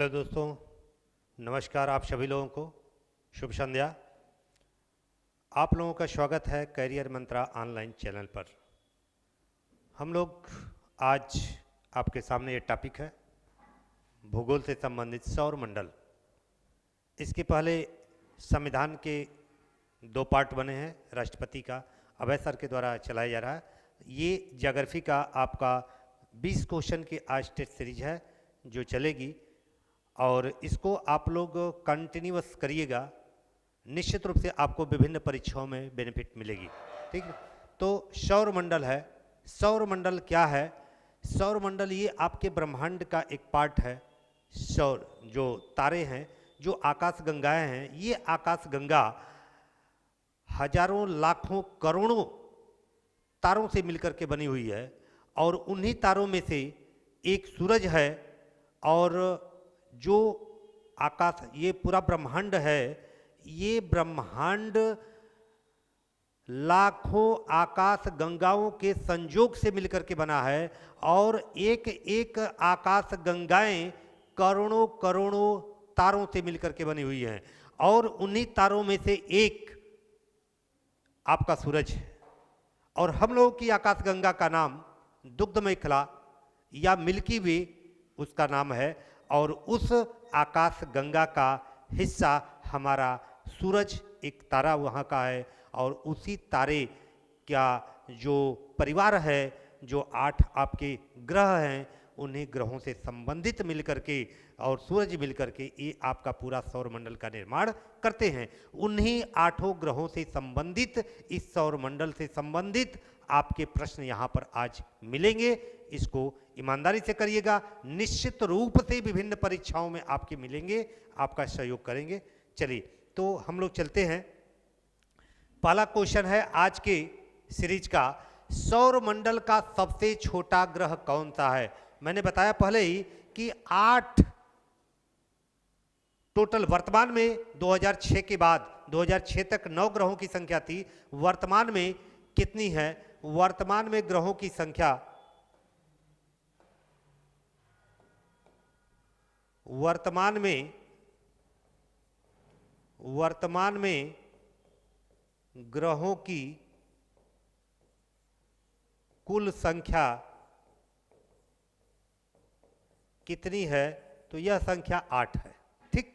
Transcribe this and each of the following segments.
Hello दोस्तों, नमस्कार। आप सभी लोगों को शुभ संध्या। आप लोगों का स्वागत है करियर मंत्रा ऑनलाइन चैनल पर। हम लोग आज आपके सामने ये टॉपिक है भूगोल से संबंधित सौर मंडल। इसके पहले संविधान के 2 पार्ट बने हैं, राष्ट्रपति का अभय सर के द्वारा चलाया जा रहा है। ये ज्योग्राफी का आपका 20 क्वेश्चन की आज टेस्ट सीरीज है जो चलेगी, और इसको आप लोग कंटिन्यूअस करिएगा। निश्चित रूप से आपको विभिन्न परीक्षाओं में बेनिफिट मिलेगी। ठीक है, तो सौर मंडल है। सौर मंडल क्या है? सौर मंडल ये आपके ब्रह्मांड का एक पार्ट है। सौर जो तारे हैं, जो आकाश गंगाएं हैं, ये आकाश गंगा हजारों लाखों करोड़ों तारों से मिलकर के बनी हुई है, और उन्हीं तारों में से एक सूरज है। और जो आकाश, ये पूरा ब्रह्मांड है, ये ब्रह्मांड लाखों आकाश गंगाओं के संयोग से मिलकर के बना है, और एक एक आकाश गंगाएं करोड़ों करोड़ों तारों से मिलकर के बनी हुई हैं, और उन्हीं तारों में से एक आपका सूरज है। और हम लोगों की आकाश गंगा का नाम दुग्ध मेखला या मिल्की वे उसका नाम है, और उस आकाश गंगा का हिस्सा हमारा सूरज एक तारा वहाँ का है। और उसी तारे का जो परिवार है, जो 8 आपके ग्रह हैं, उन्हीं ग्रहों से संबंधित मिलकर के और सूरज मिलकर के ये आपका पूरा सौर मंडल का निर्माण करते हैं। उन्हीं 8 ग्रहों से संबंधित, इस सौर मंडल से संबंधित आपके प्रश्न यहाँ पर आज मिलेंगे। इसको ईमानदारी से करिएगा, निश्चित रूप से विभिन्न परीक्षाओं में आपके मिलेंगे, आपका सहयोग करेंगे। चलिए, तो हम लोग चलते हैं। पहला क्वेश्चन है आज के सीरीज का, सौर मंडल का सबसे छोटा ग्रह कौन सा है? मैंने बताया पहले ही कि 8 टोटल वर्तमान में 2006 के बाद 2006 तक 9 ग्रहों की संख्या थी। वर्तमान में कितनी है? वर्तमान में ग्रहों की संख्या, वर्तमान में ग्रहों की कुल संख्या कितनी है? तो यह संख्या 8 है। ठीक,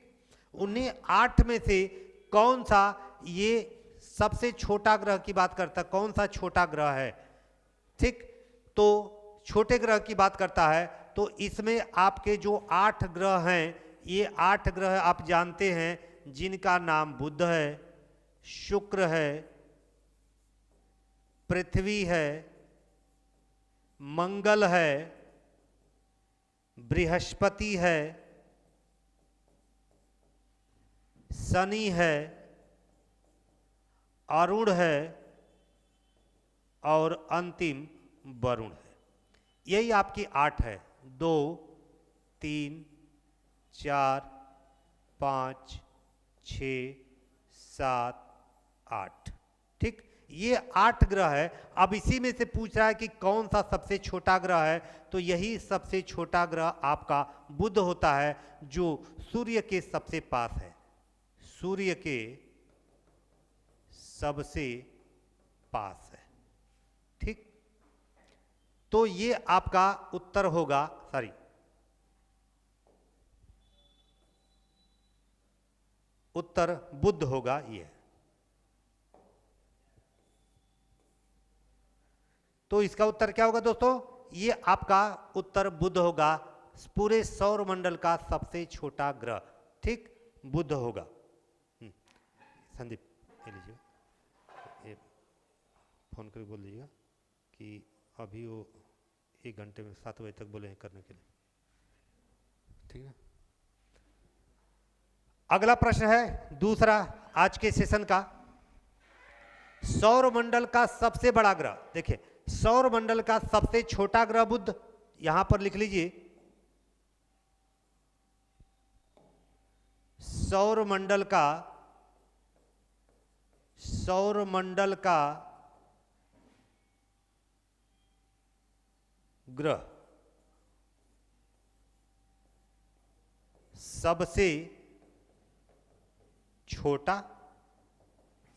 उन्हीं 8 में से कौन सा ये सबसे छोटा ग्रह की बात करता है? कौन सा छोटा ग्रह है? ठीक, तो छोटे ग्रह की बात करता है, तो इसमें आपके जो 8 ग्रह हैं, ये 8 ग्रह आप जानते हैं, जिनका नाम बुध है, शुक्र है, पृथ्वी है, मंगल है, बृहस्पति है, शनि है, अरुण है, और अंतिम वरुण है। यही आपकी 8 है। 2, 3, 4, 5, 6, 7, 8। ठीक, ये 8 ग्रह है। अब इसी में से पूछ रहा है कि कौन सा सबसे छोटा ग्रह है, तो यही सबसे छोटा ग्रह आपका बुध होता है, जो सूर्य के सबसे पास है। सूर्य के सबसे पास है। ठीक, तो ये आपका उत्तर होगा, सॉरी, उत्तर बुध होगा। ये तो इसका उत्तर क्या होगा दोस्तों? ये आपका उत्तर बुध होगा, पूरे सौर मंडल का सबसे छोटा ग्रह। ठीक, बुध होगा। संदीप, ये लीजिए, ये फोन करके बोल दीजिएगा कि अभी वो 1 घंटे में 7 बजे तक बोले हैं करने के लिए। ठीक है, अगला प्रश्न है दूसरा आज के सेशन का, सौर मंडल का सबसे बड़ा ग्रह। देखिए, सौर मंडल का सबसे छोटा ग्रह बुध, यहां पर लिख लीजिए। सौर मंडल का ग्रह सबसे छोटा,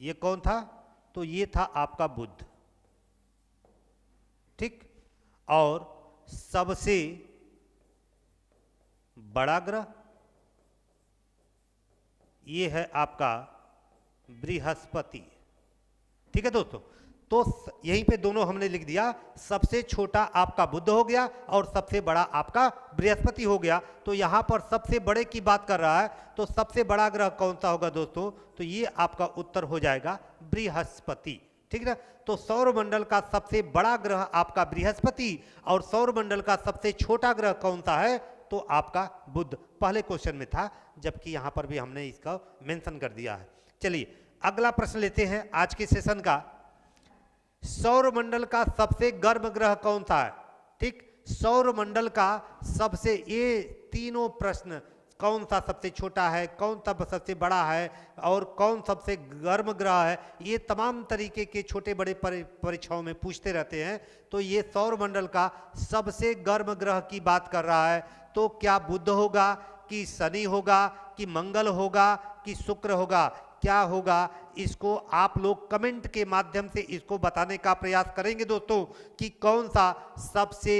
ये कौन था? तो ये था आपका बुध, ठीक। और सबसे बड़ा ग्रह ये है आपका बृहस्पति, ठीक है दोस्तों। तो यहीं पे दोनों हमने लिख दिया, सबसे छोटा आपका बुध हो गया और सबसे बड़ा आपका बृहस्पति हो गया। तो यहां पर सबसे बड़े की बात कर रहा है, तो सबसे बड़ा ग्रह कौन सा होगा दोस्तों? तो ये आपका उत्तर हो जाएगा बृहस्पति, ठीक है ना। तो सौरमंडल का सबसे बड़ा ग्रह आपका बृहस्पति और सौरमंडल का सबसे छोटा ग्रह कौन सा है? तो आपका बुध पहले क्वेश्चन में था, जबकि यहां पर भी हमने इसका मेंशन कर दिया है। चलिए अगला प्रश्न लेते हैं आज के सेशन का। सौरमंडल का सबसे गर्म ग्रह कौन सा है? ठीक, सौरमंडल का सबसे, ये तीनों प्रश्न, कौन सा सबसे छोटा है, कौन सा सबसे बड़ा है और कौन सबसे गर्म ग्रह है, ये तमाम तरीके के छोटे बड़े परीक्षाओं में पूछते रहते हैं। तो ये सौरमंडल का सबसे गर्म ग्रह की बात कर रहा है। तो क्या बुध होगा कि शनि होगा कि मंगल होगा कि शुक्र होगा, क्या होगा? इसको आप लोग कमेंट के माध्यम से इसको बताने का प्रयास करेंगे दोस्तों कि कौन सा सबसे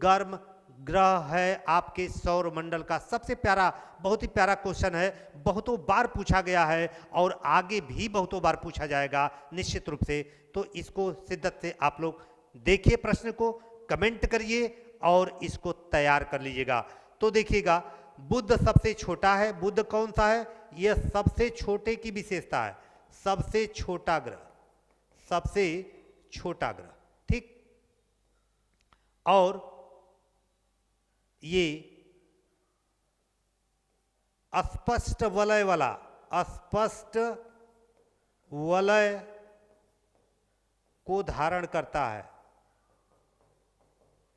गर्म ग्रह है आपके सौरमंडल का। सबसे प्यारा, बहुत ही प्यारा क्वेश्चन है, बहुतों बार पूछा गया है और आगे भी बहुतों बार पूछा जाएगा निश्चित रूप से। तो इसको शिद्दत से आप लोग देखिए, प्रश्न को कमेंट करिए और इसको तैयार कर लीजिएगा। तो देखिएगा, बुध सबसे छोटा है। बुध कौन सा है? यह सबसे छोटे की विशेषता है, सबसे छोटा ग्रह, सबसे छोटा ग्रह, ठीक। और ये अस्पष्ट वलय वाला, अस्पष्ट वलय को धारण करता है,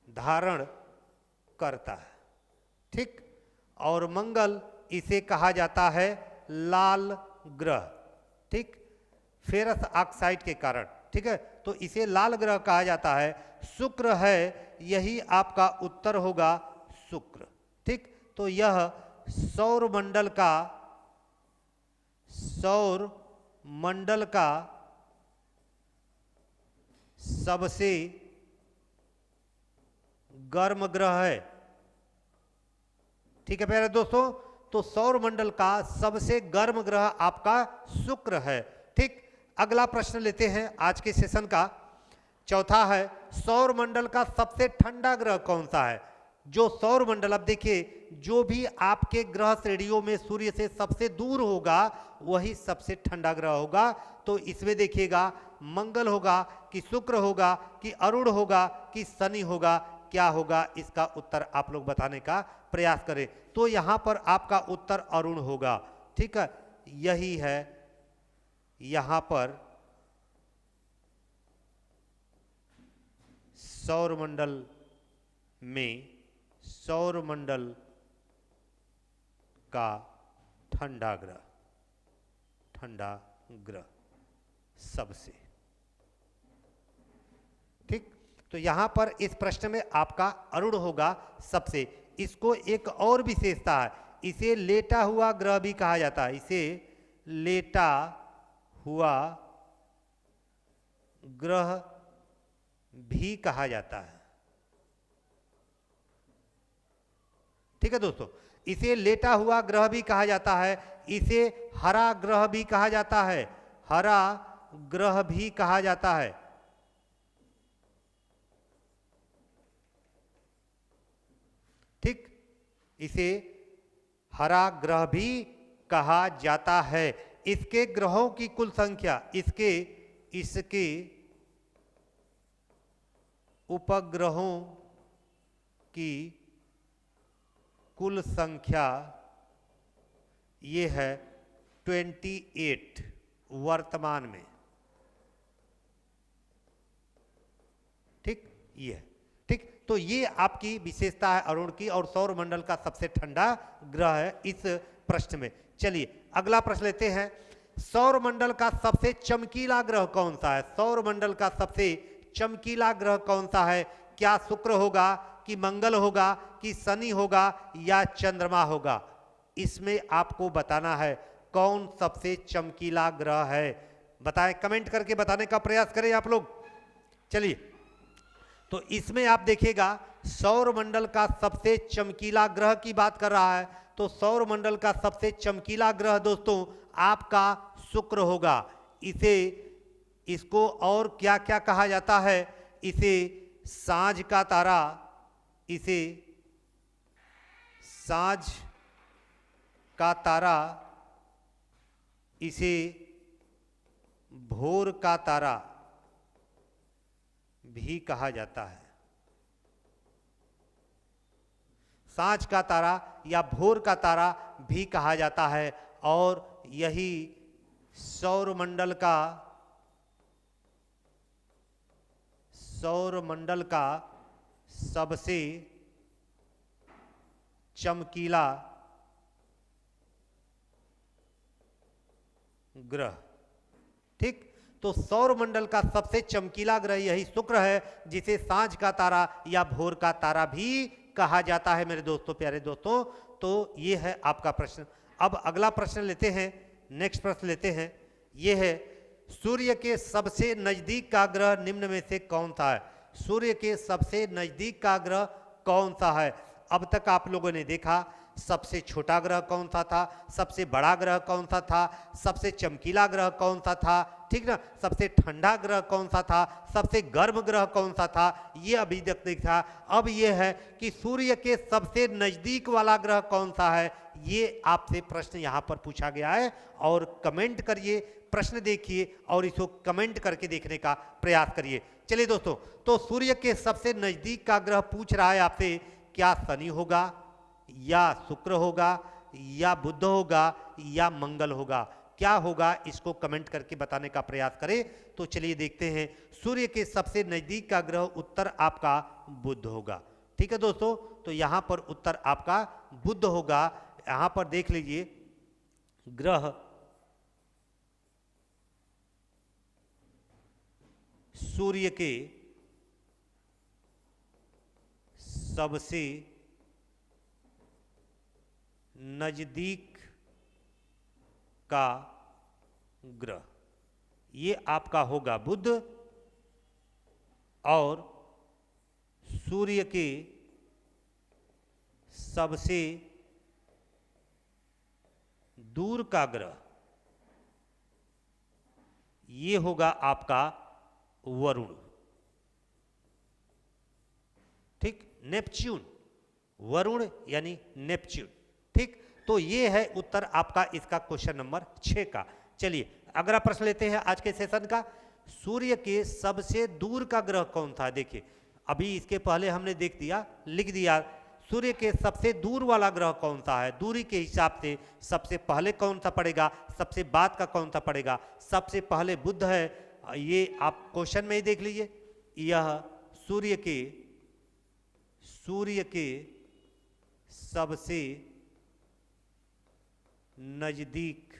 धारण करता है, ठीक। और मंगल, इसे कहा जाता है लाल ग्रह, ठीक, फेरस ऑक्साइड के कारण, ठीक है। तो इसे लाल ग्रह कहा जाता है। शुक्र है, यही आपका उत्तर होगा, शुक्र, ठीक। तो यह सौरमंडल का, सौरमंडल का सबसे गर्म ग्रह है, ठीक है प्यारे दोस्तों। तो सौरमंडल का सबसे गर्म ग्रह आपका शुक्र है, ठीक। अगला प्रश्न लेते हैं आज के सेशन का, चौथा है, सौरमंडल का सबसे ठंडा ग्रह कौन सा है? जो सौरमंडल, अब देखिए, जो भी आपके ग्रह श्रेणियों में सूर्य से सबसे दूर होगा वही सबसे ठंडा ग्रह होगा। तो इसमें देखिएगा, मंगल होगा कि शुक्र होगा कि अरुण होगा कि शनि होगा, क्या होगा? इसका उत्तर आप लोग बताने का प्रयास करें। तो यहां पर आपका उत्तर अरुण होगा, ठीक है। यही है यहां पर सौरमंडल में, सौरमंडल का ठंडा ग्रह, ठंडा ग्रह सबसे, ठीक। तो यहां पर इस प्रश्न में आपका अरुण होगा सबसे। इसको एक और विशेषता है, इसे लेटा हुआ ग्रह भी कहा जाता है, इसे लेटा हुआ ग्रह भी कहा जाता है, ठीक है दोस्तों। इसे लेटा हुआ ग्रह भी कहा जाता है, इसे हरा ग्रह भी कहा जाता है, हरा ग्रह भी कहा जाता है, ठीक। इसे हरा ग्रह भी कहा जाता है। इसके ग्रहों की कुल संख्या, इसके उपग्रहों की कुल संख्या ये है 28 वर्तमान में, ठीक, ये है, ठीक। तो ये आपकी विशेषता है अरुण की, और सौरमंडल का सबसे ठंडा ग्रह है इस प्रश्न में। चलिए अगला प्रश्न लेते हैं, सौरमंडल का सबसे चमकीला ग्रह कौन सा है? सौरमंडल का सबसे चमकीला ग्रह कौन सा है? क्या शुक्र होगा कि मंगल होगा कि शनि होगा या चंद्रमा होगा? इसमें आपको बताना है कौन सबसे चमकीला ग्रह है। बताएं, कमेंट करके बताने का प्रयास करें आप लोग। चलिए, तो इसमें आप देखिएगा सौर मंडल का सबसे चमकीला ग्रह की बात कर रहा है। तो सौर मंडल का सबसे चमकीला ग्रह दोस्तों आपका शुक्र होगा। इसको और क्या क्या कहा जाता है? इसे सांझ का तारा, इसे सांझ का तारा, इसे भोर का तारा भी कहा जाता है। सांझ का तारा या भोर का तारा भी कहा जाता है, और यही सौर मंडल का सबसे चमकीला ग्रह। ठीक, तो सौर मंडल का सबसे चमकीला ग्रह यही शुक्र है, जिसे सांझ का तारा या भोर का तारा भी कहा जाता है मेरे दोस्तों, प्यारे दोस्तों। तो ये है आपका प्रश्न। अब अगला प्रश्न लेते हैं, नेक्स्ट प्रश्न लेते हैं। ये है सूर्य के सबसे नजदीक का ग्रह निम्न में से कौन सा है? सूर्य के सबसे नजदीक का ग्रह कौन सा है? अब तक आप लोगों ने देखा सबसे छोटा ग्रह कौन सा था, सबसे बड़ा ग्रह कौन सा था, सबसे चमकीला ग्रह कौन सा था, ठीक ना, सबसे ठंडा ग्रह कौन सा था, सबसे गर्म ग्रह कौन सा था, ये अभी तक देखा। अब ये है कि सूर्य के सबसे नजदीक वाला ग्रह कौन सा है, ये आपसे प्रश्न यहाँ पर पूछा गया है। और कमेंट करिए, प्रश्न देखिए और इसको कमेंट करके देखने का प्रयास करिए। चलिए दोस्तों, तो सूर्य के सबसे नजदीक का ग्रह पूछ रहा है आपसे, क्या शनि होगा या शुक्र होगा या बुध होगा या मंगल होगा? क्या होगा, इसको कमेंट करके बताने का प्रयास करें। तो चलिए देखते हैं। सूर्य के सबसे नजदीक का ग्रह उत्तर आपका बुध होगा। ठीक है दोस्तों, तो यहां पर उत्तर आपका बुध होगा। यहां पर देख लीजिए, ग्रह सूर्य के सबसे नजदीक का ग्रह, ये आपका होगा बुध, और सूर्य के सबसे दूर का ग्रह ये होगा आपका वरुण। ठीक, नेपच्यून, वरुण यानी नेपच्यून। ठीक, तो ये है उत्तर आपका इसका क्वेश्चन नंबर 6 का। चलिए अगला प्रश्न लेते हैं आज के सेशन का। सूर्य के सबसे दूर का ग्रह कौन था? देखिए, अभी इसके पहले हमने देख दिया, लिख दिया सूर्य के सबसे दूर वाला ग्रह कौन सा है। दूरी के हिसाब से सबसे पहले कौन सा पड़ेगा, सबसे बाद का कौन सा पड़ेगा? सबसे पहले बुध है, ये आप क्वेश्चन में ही देख लीजिए। यह सूर्य के सबसे नजदीक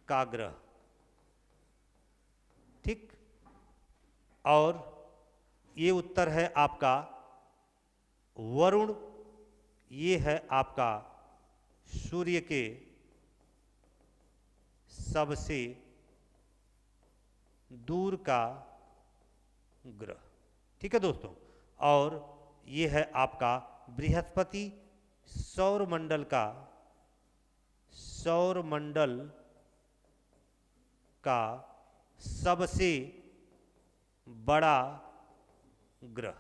का ग्रह। ठीक, और ये उत्तर है आपका वरुण। ये है आपका सूर्य के सबसे दूर का ग्रह। ठीक है दोस्तों, और ये है आपका बृहस्पति। सौर मंडल का सबसे बड़ा ग्रह।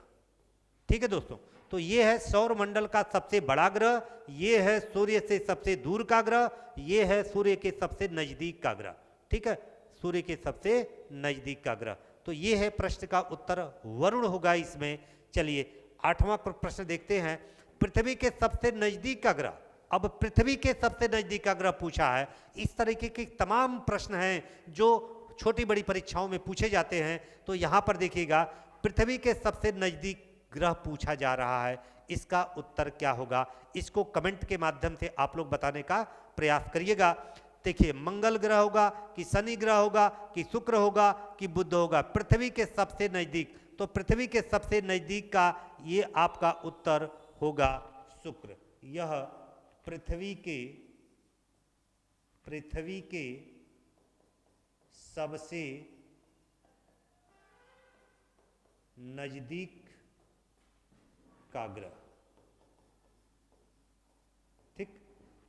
ठीक है दोस्तों, तो ये है सौर मंडल का सबसे बड़ा ग्रह, ये है सूर्य से सबसे दूर का ग्रह, ये है सूर्य के सबसे नजदीक का ग्रह। ठीक है, सूर्य के सबसे नजदीक का ग्रह। तो ये है प्रश्न का उत्तर वरुण होगा इसमें। चलिए 8वां प्रश्न देखते हैं। पृथ्वी के सबसे नजदीक का ग्रह। अब पृथ्वी के सबसे नजदीक का ग्रह पूछा है। इस तरीके के तमाम प्रश्न हैं जो छोटी बड़ी परीक्षाओं में पूछे जाते हैं। तो यहाँ पर देखिएगा, पृथ्वी के सबसे नजदीक ग्रह पूछा जा रहा है, इसका उत्तर क्या होगा? इसको कमेंट के माध्यम से आप लोग बताने का प्रयास करिएगा। देखिए, मंगल ग्रह होगा कि शनि ग्रह होगा कि शुक्र होगा कि बुध होगा? पृथ्वी के सबसे नजदीक, तो पृथ्वी के सबसे नजदीक का ये आपका उत्तर होगा शुक्र। यह पृथ्वी के सबसे नजदीक का ग्रह। ठीक,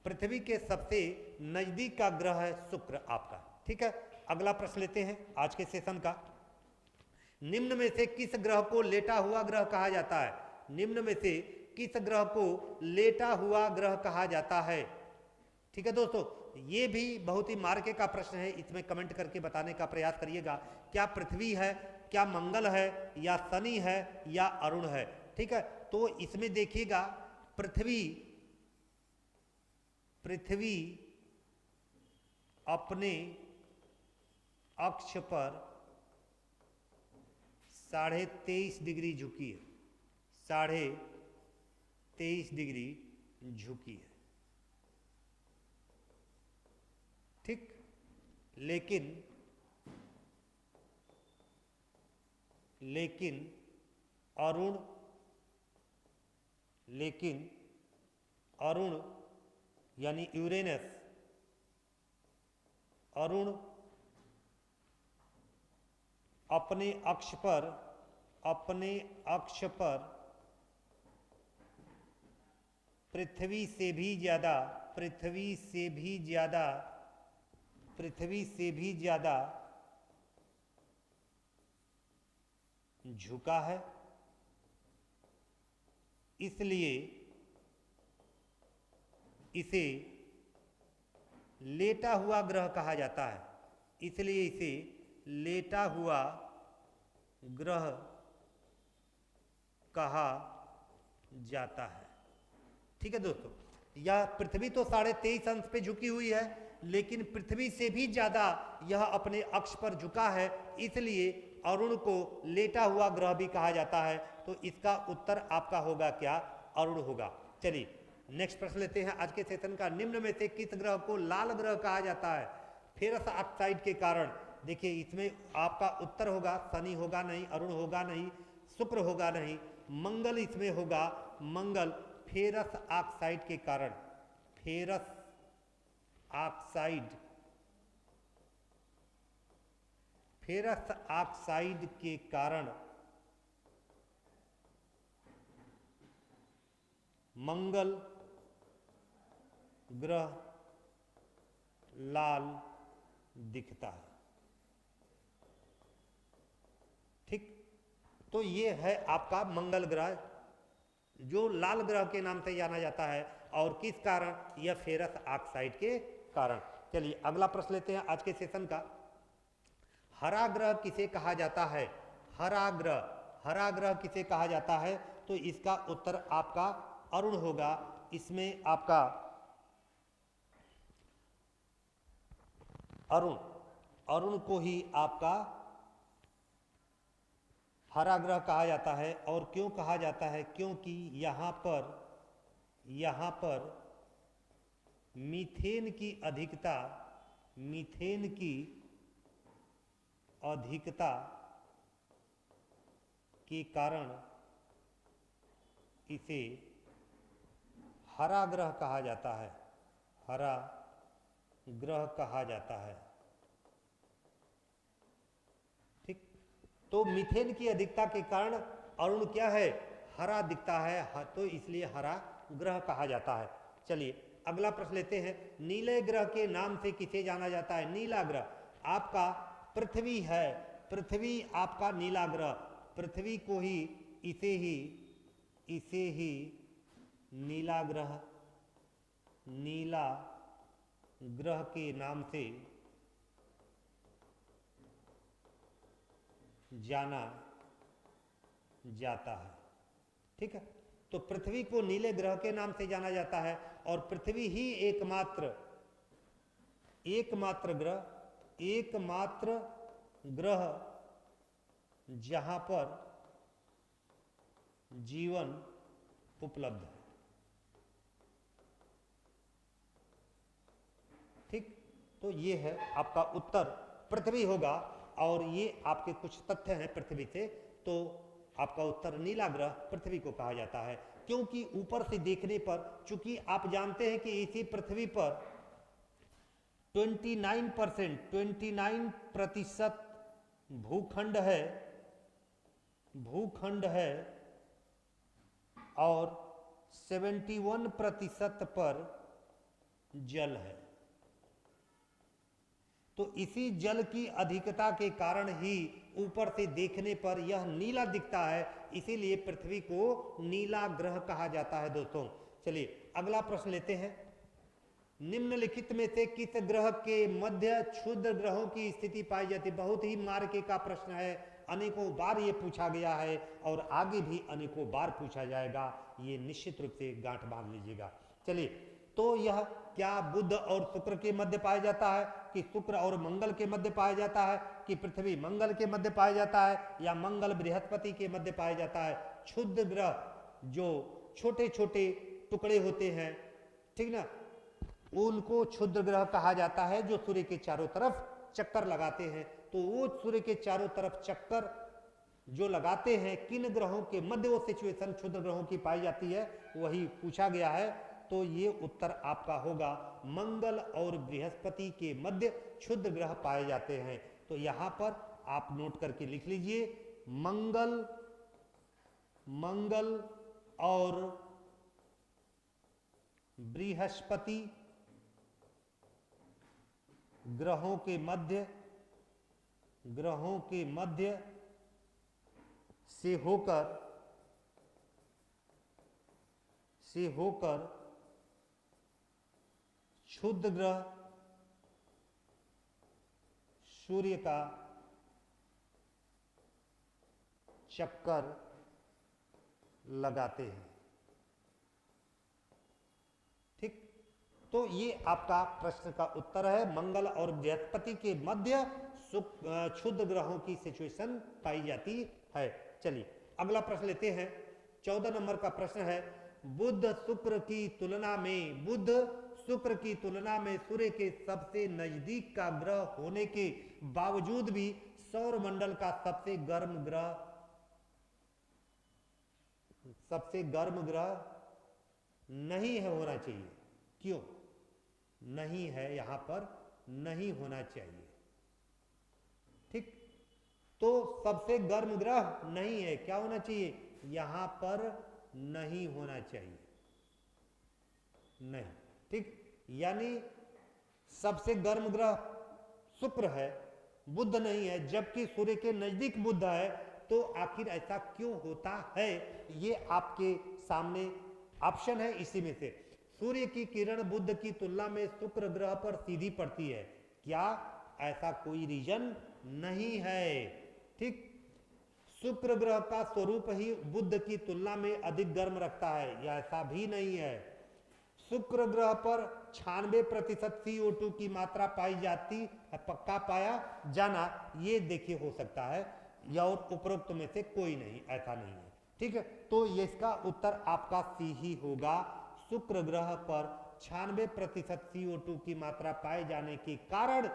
पृथ्वी के सबसे नजदीक का ग्रह है शुक्र आपका। ठीक है, अगला प्रश्न लेते हैं आज के सेशन का। निम्न में से किस ग्रह को लेटा हुआ ग्रह कहा जाता है? निम्न में से किस ग्रह को लेटा हुआ ग्रह कहा जाता है? ठीक है दोस्तों, ये भी बहुत ही मार्के का प्रश्न है, इसमें कमेंट करके बताने का प्रयास करिएगा। क्या पृथ्वी है, क्या मंगल है, या शनि है, या अरुण है? ठीक है, तो इसमें देखिएगा पृथ्वी अपने अक्ष पर 23.5 डिग्री झुकी है, 23.5 डिग्री झुकी है। ठीक, लेकिन अरुण यानी यूरेनस, अरुण अपने अक्ष पर पृथ्वी से भी ज्यादा झुका है, इसलिए इसे लेटा हुआ ग्रह कहा जाता है। इसलिए इसे लेटा हुआ ग्रह कहा जाता है। ठीक है दोस्तों, यह पृथ्वी तो 23.5 अंश पे झुकी हुई है, लेकिन पृथ्वी से भी ज्यादा यह अपने अक्ष पर झुका है, इसलिए अरुण को लेटा हुआ ग्रह भी कहा जाता है। तो इसका उत्तर आपका होगा क्या? अरुण होगा। चलिए नेक्स्ट प्रश्न लेते हैं आज के सेशन का। निम्न में से किस ग्रह को लाल ग्रह कहा जाता है? फेरस ऑक्साइड के कारण। देखिए इसमें आपका उत्तर होगा शनि होगा नहीं, अरुण होगा नहीं, शुक्र होगा नहीं, मंगल इसमें होगा। मंगल फेरस ऑक्साइड के कारण, फेरस ऑक्साइड के कारण मंगल ग्रह लाल दिखता है। ठीक, तो ये है आपका मंगल ग्रह जो लाल ग्रह के नाम से जाना जाता है। और किस कारण? यह फेरस ऑक्साइड के कारण। चलिए अगला प्रश्न लेते हैं आज के सेशन का। हरा ग्रह किसे कहा जाता है? हरा ग्रह किसे कहा जाता है? तो इसका उत्तर आपका अरुण होगा। इसमें आपका अरुण को ही आपका हरा ग्रह कहा जाता है। और क्यों कहा जाता है? क्योंकि यहाँ पर मीथेन की अधिकता के कारण इसे हरा ग्रह कहा जाता है, हरा ग्रह कहा जाता है। ठीक, तो मीथेन की अधिकता के कारण अरुण क्या है? हरा दिखता है, तो इसलिए हरा ग्रह कहा जाता है। चलिए अगला प्रश्न लेते हैं। नीले ग्रह के नाम से किसे जाना जाता है? नीला ग्रह आपका पृथ्वी है, पृथ्वी आपका नीला ग्रह, पृथ्वी को ही इसे ही नीला ग्रह के नाम से जाना जाता है। ठीक है, तो पृथ्वी को नीले ग्रह के नाम से जाना जाता है। और पृथ्वी ही एकमात्र ग्रह जहां पर जीवन उपलब्ध है। ठीक, तो ये है आपका उत्तर पृथ्वी होगा। और ये आपके कुछ तथ्य हैं पृथ्वी से, तो आपका उत्तर नीला ग्रह पृथ्वी को कहा जाता है। क्योंकि ऊपर से देखने पर, चूंकि आप जानते हैं कि इसी पृथ्वी पर 29% भूखंड है और 71% पर जल है। तो इसी जल की अधिकता के कारण ही ऊपर से देखने पर यह नीला दिखता है, इसीलिए पृथ्वी को नीला ग्रह कहा जाता है। दोस्तों चलिए अगला प्रश्न लेते हैं। निम्नलिखित में से किस ग्रह के मध्य क्षुद्र ग्रहों की स्थिति पाई जाती है? बहुत ही मार्के का प्रश्न है, अनेकों बार ये पूछा गया है और आगे भी अनेकों बार पूछा जाएगा, ये निश्चित रूप से गांठ बांध लीजिएगा। चलिए, तो यह क्या बुध और शुक्र के मध्य पाया जाता है, कि शुक्र और मंगल के मध्य पाया जाता है, कि पृथ्वी मंगल के मध्य पाया जाता है, या मंगल बृहस्पति के मध्य पाया जाता है? क्षुद्र ग्रह जो छोटे छोटे टुकड़े होते हैं, ठीक ना, उनको क्षुद्र ग्रह कहा जाता है, जो सूर्य के चारों तरफ चक्कर लगाते हैं। तो वो सूर्य के चारों तरफ चक्कर जो लगाते हैं, किन ग्रहों के मध्य वो सिचुएशन क्षुद्र ग्रहों की पाई जाती है, वही पूछा गया है। तो ये उत्तर आपका होगा मंगल और बृहस्पति के मध्य क्षुद्र ग्रह पाए जाते हैं। तो यहां पर आप नोट करके लिख लीजिए, मंगल और बृहस्पति ग्रहों के मध्य से होकर क्षुद्र ग्रह सूर्य का चक्कर लगाते हैं। ठीक, तो ये आपका प्रश्न का उत्तर है, मंगल और बृहस्पति के मध्य क्षुद्र ग्रहों की सिचुएशन पाई जाती है। चलिए अगला प्रश्न लेते हैं। 14 नंबर का प्रश्न है, बुध शुक्र की तुलना में सूर्य के सबसे नजदीक का ग्रह होने के बावजूद भी सौर मंडल का सबसे गर्म ग्रह नहीं है होना चाहिए। क्यों नहीं है? यहां पर नहीं होना चाहिए। ठीक, तो सबसे गर्म ग्रह नहीं है, क्या होना चाहिए? यहां पर नहीं होना चाहिए, नहीं। ठीक, यानी सबसे गर्म ग्रह शुक्र है, बुध नहीं है, जबकि सूर्य के नजदीक बुध है। तो आखिर ऐसा क्यों होता है, ये आपके सामने ऑप्शन है। इसी में से सूर्य की किरण बुध की तुलना में शुक्र ग्रह पर सीधी पड़ती है, क्या ऐसा कोई रीजन नहीं है? ठीक, शुक्र ग्रह का स्वरूप ही बुध की तुलना में अधिक गर्म रखता है, या ऐसा भी नहीं है? शुक्र ग्रह पर 96% CO2 की मात्रा पाई जाती है, पक्का पाया जाना, ये देखिए हो सकता है, या और उपरोक्त में से कोई नहीं, ऐसा नहीं है। ठीक है, तो ये इसका उत्तर आपका सी ही होगा। शुक्र ग्रह पर 96% CO2 की मात्रा पाए जाने के कारण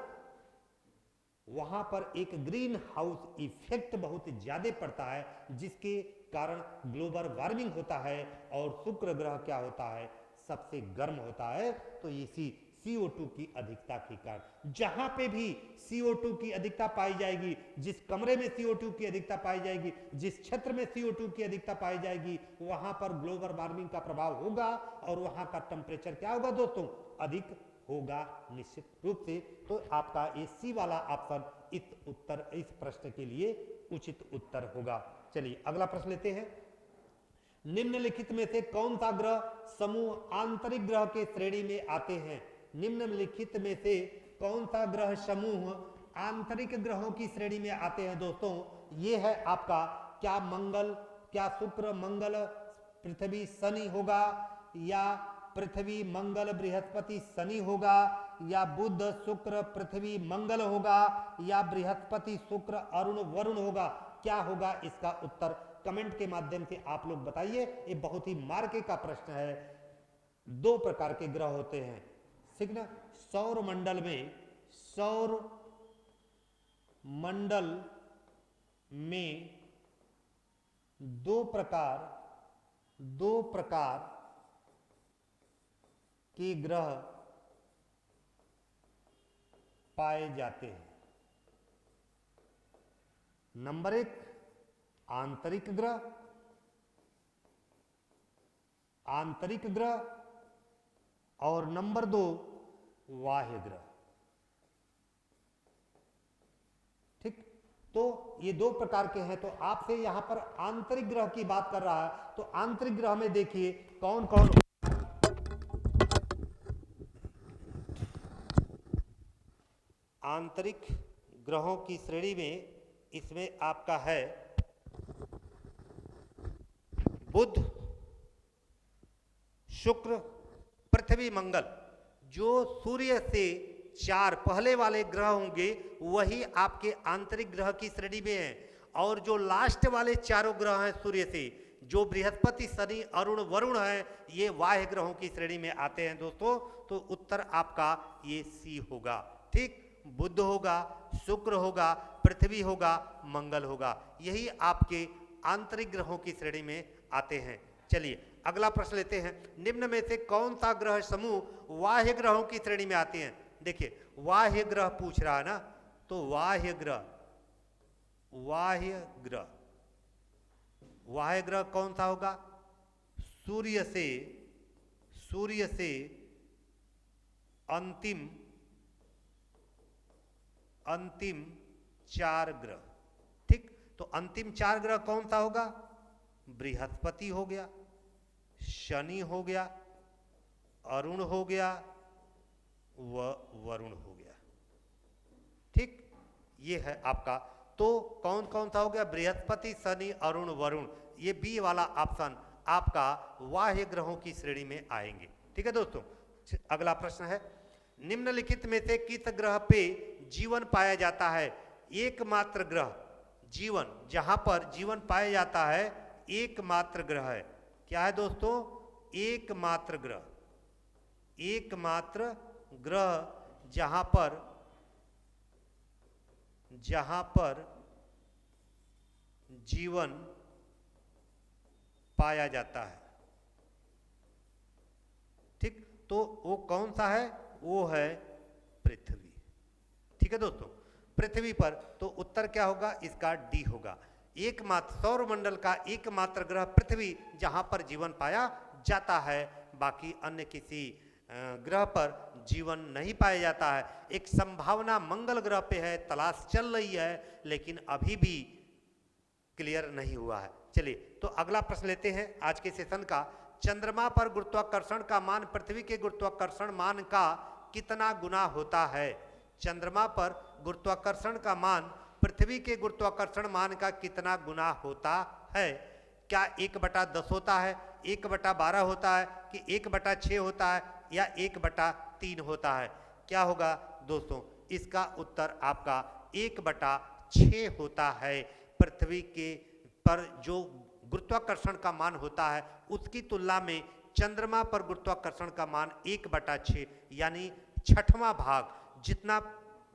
वहां पर एक ग्रीन हाउस इफेक्ट बहुत ज्यादा पड़ता है, जिसके कारण ग्लोबल वार्मिंग होता है, और शुक्र ग्रह क्या होता है? सबसे गर्म होता है। तो इसी CO2 की अधिकता के कारण, जहां पे भी CO2 की अधिकता पाई जाएगी, जिस कमरे में CO2 की अधिकता पाई जाएगी, जिस क्षेत्र में CO2 की अधिकता पाई जाएगी, वहां पर ग्लोबल वार्मिंग का प्रभाव होगा, और वहां का टेम्परेचर क्या होगा दोस्तों? अधिक होगा निश्चित रूप से। तो आपका ये सी वाला ऑप्शन इस प्रश्न के लिए उचित उत्तर होगा। चलिए अगला प्रश्न लेते हैं। निम्नलिखित में से कौन सा ग्रह समूह आंतरिक ग्रह के श्रेणी में आते हैं? निम्नलिखित में से कौन सा ग्रह समूह आंतरिक ग्रहों की श्रेणी में आते हैं? दोस्तों ये है आपका, क्या मंगल, क्या शुक्र मंगल पृथ्वी शनि होगा, या पृथ्वी मंगल बृहस्पति शनि होगा, या बुध शुक्र पृथ्वी मंगल होगा, या बृहस्पति शुक्र अरुण वरुण होगा? क्या होगा इसका उत्तर? कमेंट के माध्यम से आप लोग बताइए। ये बहुत ही मार्के का प्रश्न है। 2 प्रकार के ग्रह होते हैं, ठीक ना, सौर मंडल में 2 प्रकार दो प्रकार के ग्रह पाए जाते हैं। नंबर 1 आंतरिक ग्रह और नंबर 2 बाह्य ग्रह। ठीक, तो ये दो प्रकार के हैं। तो आपसे यहां पर आंतरिक ग्रह की बात कर रहा है, तो आंतरिक ग्रह में देखिए कौन कौन। आंतरिक ग्रहों की श्रेणी में इसमें आपका है बुध, शुक्र, पृथ्वी, मंगल। जो सूर्य से 4 पहले वाले ग्रह होंगे वही आपके आंतरिक ग्रह की श्रेणी में हैं, और जो लास्ट वाले चारों ग्रह हैं सूर्य से, जो बृहस्पति, शनि, अरुण, वरुण है, ये बाह्य ग्रहों की श्रेणी में आते हैं दोस्तों। तो उत्तर आपका ये सी होगा। ठीक, बुध होगा, शुक्र होगा, पृथ्वी होगा, मंगल होगा, यही आपके आंतरिक ग्रहों की श्रेणी में आते हैं। चलिए अगला प्रश्न लेते हैं। निम्न में से कौन सा ग्रह समूह बाह्य ग्रहों की श्रेणी में आते हैं? देखिए बाह्य ग्रह पूछ रहा है ना, तो बाह्य ग्रह कौन सा होगा? सूर्य से अंतिम 4 ग्रह। ठीक, तो अंतिम 4 ग्रह कौन सा होगा? बृहस्पति हो गया, शनि हो गया, अरुण हो गया, वरुण हो गया। ठीक, ये है आपका। तो कौन कौन सा हो गया? बृहस्पति, शनि, अरुण, वरुण। ये बी वाला ऑप्शन आपका बाह्य ग्रहों की श्रेणी में आएंगे। ठीक है दोस्तों, अगला प्रश्न है, निम्नलिखित में से किस ग्रह पे जीवन पाया जाता है? एकमात्र ग्रह जीवन, जहां पर जीवन पाया जाता है एकमात्र ग्रह है। क्या है दोस्तों? एकमात्र ग्रह जहां पर जीवन पाया जाता है। ठीक, तो वो कौन सा है? वो है पृथ्वी। ठीक है दोस्तों, पृथ्वी पर। तो उत्तर क्या होगा? इसका डी होगा। एकमात्र सौरमंडल का एकमात्र ग्रह पृथ्वी, जहां पर जीवन पाया जाता है। बाकी अन्य किसी ग्रह पर जीवन नहीं पाया जाता है। एक संभावना मंगल ग्रह पे है, तलाश चल रही है, लेकिन अभी भी क्लियर नहीं हुआ है। चलिए तो अगला प्रश्न लेते हैं आज के सेशन का। चंद्रमा पर गुरुत्वाकर्षण का मान पृथ्वी के गुरुत्वाकर्षण मान का कितना गुना होता है? चंद्रमा पर गुरुत्वाकर्षण का मान पृथ्वी के गुरुत्वाकर्षण मान का कितना गुना होता है? क्या 1/10 होता है, 1/12 होता है, कि 1/6 होता है, या 1/3 होता है? क्या होगा दोस्तों? इसका उत्तर आपका 1/6 होता है। पृथ्वी के पर जो गुरुत्वाकर्षण का मान होता है उसकी तुलना में चंद्रमा पर गुरुत्वाकर्षण का मान 1/6 यानी 6वां भाग, जितना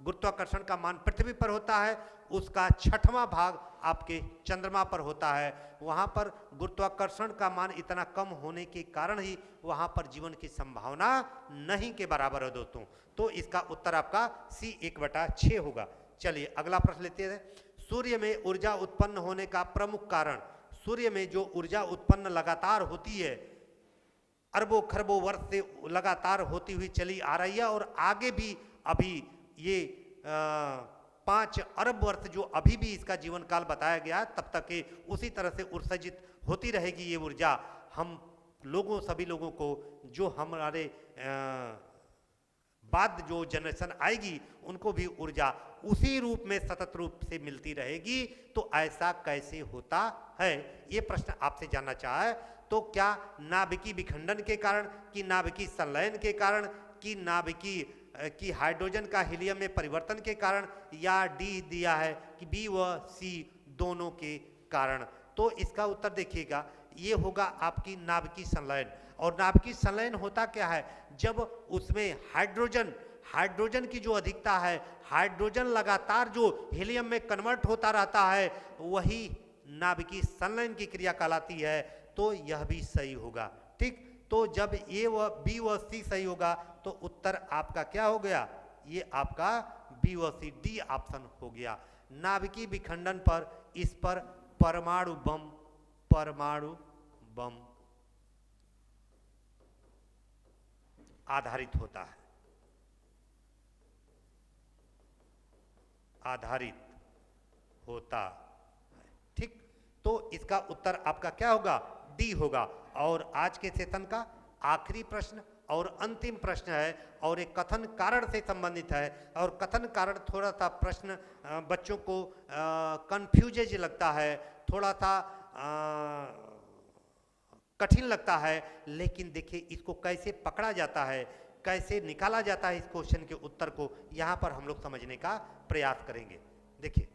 गुरुत्वाकर्षण का मान पृथ्वी पर होता है उसका 6वां भाग आपके चंद्रमा पर होता है। वहां पर गुरुत्वाकर्षण का मान इतना कम होने के कारण ही वहां पर जीवन की संभावना नहीं के बराबर है दोस्तों। तो इसका उत्तर आपका सी 1/6 होगा। चलिए अगला प्रश्न लेते हैं। सूर्य में ऊर्जा उत्पन्न होने का प्रमुख कारण? सूर्य में जो ऊर्जा उत्पन्न लगातार होती है, अरबों खरबों वर्ष से लगातार होती हुई चली आ रही है, और आगे भी अभी ये 5 अरब वर्ष जो अभी भी इसका जीवन काल बताया गया है, तब तक ये उसी तरह से उत्सर्जित होती रहेगी ये ऊर्जा। हम लोगों, सभी लोगों को, जो हमारे बाद जो जनरेशन आएगी उनको भी ऊर्जा उसी रूप में सतत रूप से मिलती रहेगी। तो ऐसा कैसे होता है, ये प्रश्न आपसे जानना चाहा है। तो क्या नाभिकीय विखंडन के कारण, कि नाभिकीय संलयन के कारण, कि नाभिकीय कि हाइड्रोजन का हीलियम में परिवर्तन के कारण, या डी दिया है कि बी व सी दोनों के कारण? तो इसका उत्तर देखिएगा, ये होगा आपकी नाभिकीय संलयन। और नाभिकीय संलयन होता क्या है? जब उसमें हाइड्रोजन की जो अधिकता है, हाइड्रोजन लगातार जो हीलियम में कन्वर्ट होता रहता है, वही नाभिकीय संलयन की क्रिया कहलाती है। तो यह भी सही होगा। ठीक, तो जब ए व बी व सी सही होगा तो उत्तर आपका क्या हो गया, ये आपका बी व सी, डी ऑप्शन हो गया। नाभिकीय विखंडन पर इस पर परमाणु बम आधारित होता है, आधारित होता है। ठीक, तो इसका उत्तर आपका क्या होगा, डी होगा। और आज के सेशन का आखिरी प्रश्न और अंतिम प्रश्न है और एक कथन कारण से संबंधित है। और कथन कारण थोड़ा सा प्रश्न बच्चों को कंफ्यूजेज लगता है, थोड़ा सा कठिन लगता है, लेकिन देखिए इसको कैसे पकड़ा जाता है, कैसे निकाला जाता है इस क्वेश्चन के उत्तर को, यहां पर हम लोग समझने का प्रयास करेंगे। देखिए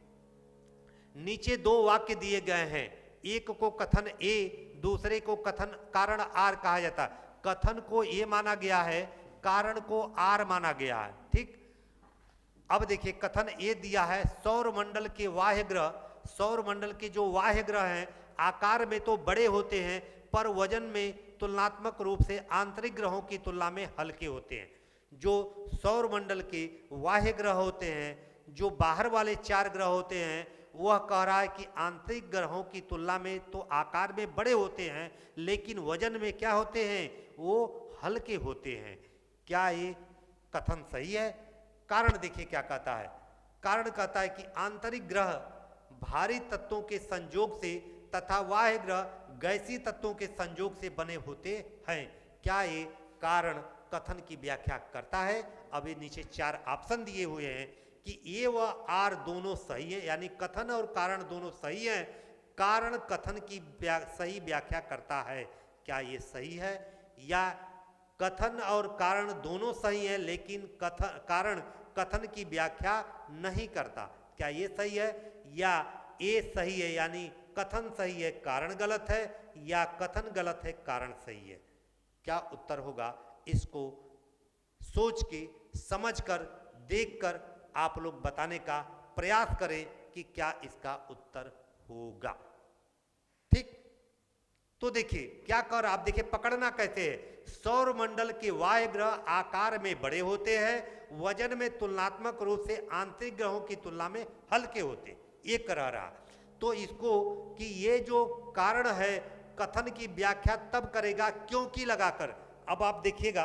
नीचे दो वाक्य दिए गए हैं, एक को कथन ए, दूसरे को कथन कारण आर कहा जाता है। कथन को ए माना गया है, कारण को आर माना गया है। ठीक, अब देखिए कथन ए दिया है सौर मंडल के बाह्य ग्रह, सौर मंडल के जो बाह्य ग्रह हैं आकार में तो बड़े होते हैं पर वजन में तुलनात्मक रूप से आंतरिक ग्रहों की तुलना में हल्के होते हैं। जो सौर मंडल के बाह्य ग्रह होते हैं, जो बाहर वाले 4 ग्रह होते हैं, वह कह रहा है कि आंतरिक ग्रहों की तुलना में तो आकार में बड़े होते हैं लेकिन वजन में क्या होते हैं, वो हल्के होते हैं। क्या ये कथन सही है? कारण देखिए क्या कहता है, कारण कहता है कि आंतरिक ग्रह भारी तत्वों के संयोग से तथा बाह्य ग्रह गैसीय तत्वों के संयोग से बने होते हैं। क्या ये कारण कथन की व्याख्या करता है? अब ये नीचे 4 ऑप्शन दिए हुए हैं कि ए व आर दोनों सही है, यानी कथन और कारण दोनों सही हैं। कारण कथन की सही व्याख्या करता है, क्या ये सही है? या कथन और कारण दोनों सही है लेकिन कारण कथन की व्याख्या नहीं करता, क्या ये सही है? या ए सही है यानी कथन सही है कारण गलत है, या कथन गलत है कारण सही है? क्या उत्तर होगा? इसको सोच के, समझकर, देखकर आप लोग बताने का प्रयास करें कि क्या इसका उत्तर होगा। ठीक, तो देखिए क्या कर, आप देखिए पकड़ना कैसे है। सौर मंडल के बाह्य ग्रह आकार में बड़े होते हैं, वजन में तुलनात्मक रूप से आंतरिक ग्रहों की तुलना में हल्के होते, ये कह रहा। तो इसको कि ये जो कारण है कथन की व्याख्या तब करेगा क्योंकि लगाकर। अब आप देखिएगा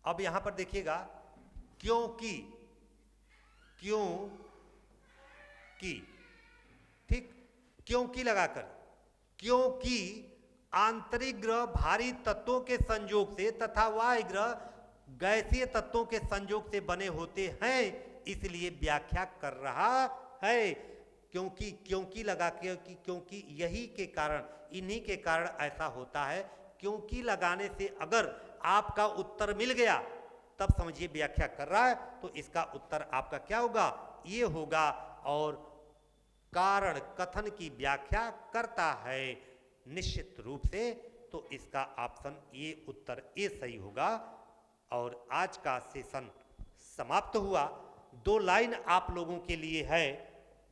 अब यहां पर देखिएगा क्योंकि, ठीक, क्योंकि लगाकर, क्योंकि आंतरिक ग्रह भारी तत्वों के संयोग से तथा बाह्य ग्रह गैसीय तत्वों के संयोग से बने होते हैं, इसलिए व्याख्या कर रहा है। क्योंकि लगा के कि क्योंकि यही के कारण, इन्हीं के कारण ऐसा होता है। क्योंकि लगाने से अगर आपका उत्तर मिल गया तब समझिए व्याख्या कर रहा है, तो इसका उत्तर आपका क्या होगा, ये होगा। और कारण कथन की व्याख्या करता है निश्चित रूप से, तो इसका ऑप्शन ये उत्तर ए सही होगा। और आज का सेशन समाप्त हुआ। 2 लाइन आप लोगों के लिए है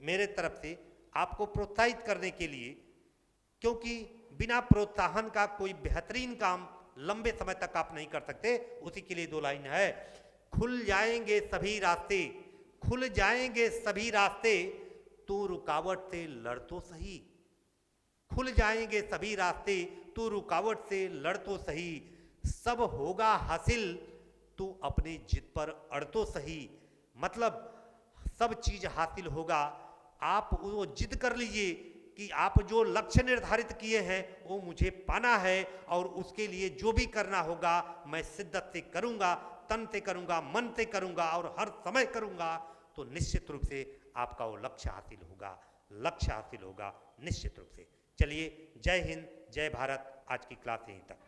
मेरे तरफ से, आपको प्रोत्साहित करने के लिए, क्योंकि बिना प्रोत्साहन का कोई बेहतरीन काम लंबे समय तक आप नहीं कर सकते, उसी के लिए 2 लाइन है। खुल जाएंगे सभी रास्ते, खुल जाएंगे सभी रास्ते, तू रुकावट से लड़ तो सही। खुल जाएंगे सभी रास्ते, तू रुकावट से लड़ तो सही। सब होगा हासिल, तू अपनी जिद पर अड़ तो सही। मतलब सब चीज हासिल होगा, आप वो जिद कर लीजिए कि आप जो लक्ष्य निर्धारित किए हैं वो मुझे पाना है, और उसके लिए जो भी करना होगा मैं शिद्दत से करूंगा, तन से करूंगा, मन से करूंगा और हर समय करूंगा, तो निश्चित रूप से आपका वो लक्ष्य हासिल होगा, लक्ष्य हासिल होगा निश्चित रूप से। चलिए, जय हिंद, जय भारत। आज की क्लास यहीं तक।